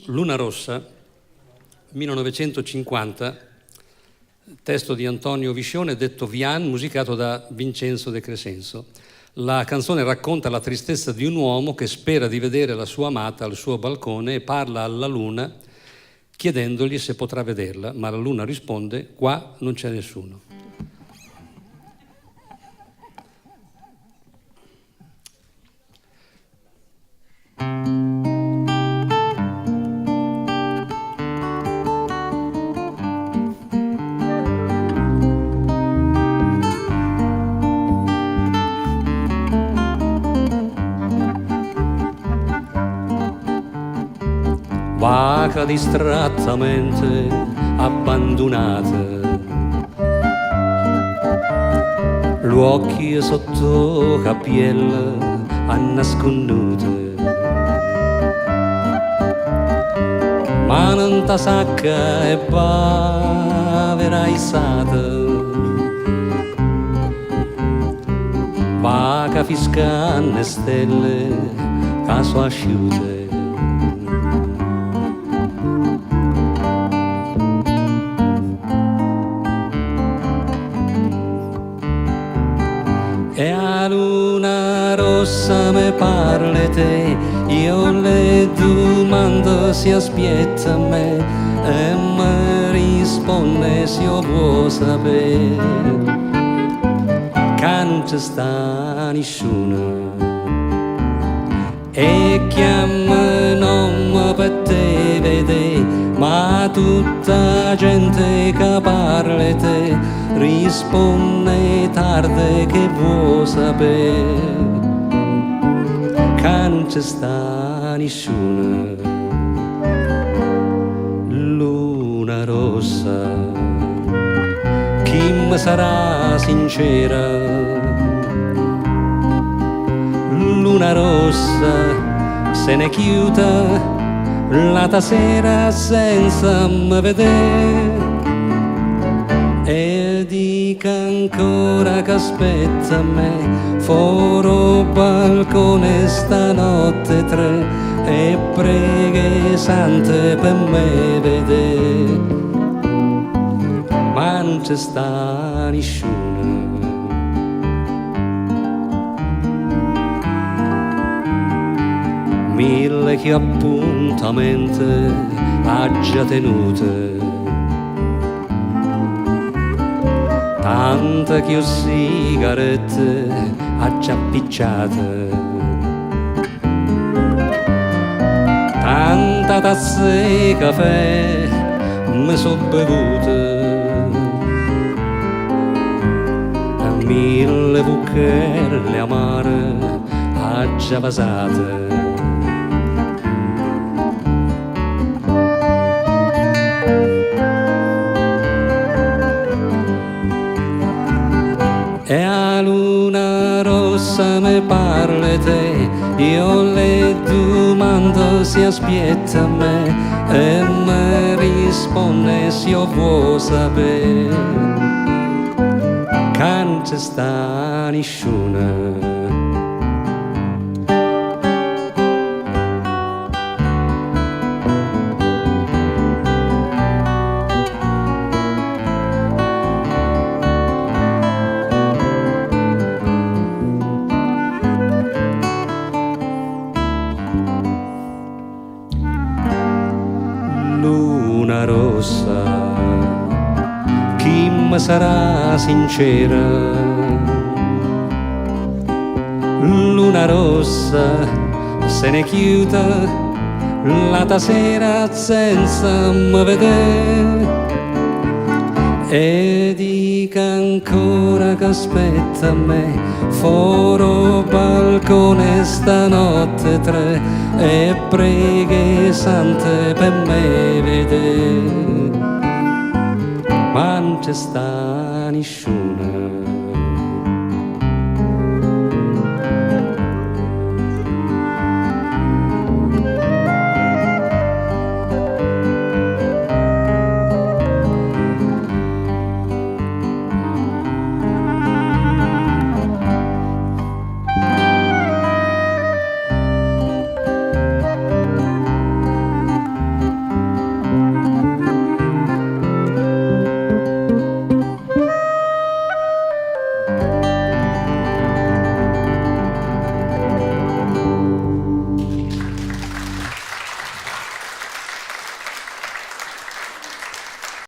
Luna Rossa, 1950, testo di Antonio Viscione, detto Vian, musicato da Vincenzo De Crescenzo. La canzone racconta la tristezza di un uomo che spera di vedere la sua amata al suo balcone e parla alla luna chiedendogli se potrà vederla, ma la luna risponde: qua non c'è nessuno. Vaga distrattamente abbandonata, l'occhio sotto capiella annascondute, ma non ta sacca e povera isata, vaga fiscanne stelle caso asciute. E a luna rossa me parli te, io le domando si aspetta me e mi risponde se io vuoi sapere che non ci sta nessuno e chiama non per te vede, ma tutta gente che parla te risponde tardi che vuoi sapere che non ci sta nessuno. Luna rossa, chi mi sarà sincera? Luna rossa, se ne chiude la sera senza me vedere e dica ancora che aspetta me fuori balcone stanotte tre e preghe sante per me vedere, ma non ci sta nessuno. Mille che appuntamenti ha già tenute, tante che ho sigarette ha già picciate, tanta tazze di caffè mi so bevute, mille bucchelle amare ha già vasate. E a luna rossa me parli te, io le domando si aspetta me e mi risponde se io vuoi sapere che non ci sta nessuno. Luna rossa, chi mi sarà sincera? Luna rossa, se ne chiude la sera senza me vedere e dica ancora che aspetta me fuori balcone stanotte tre e preghe sante per me vedere, ma non ci sta nessuno.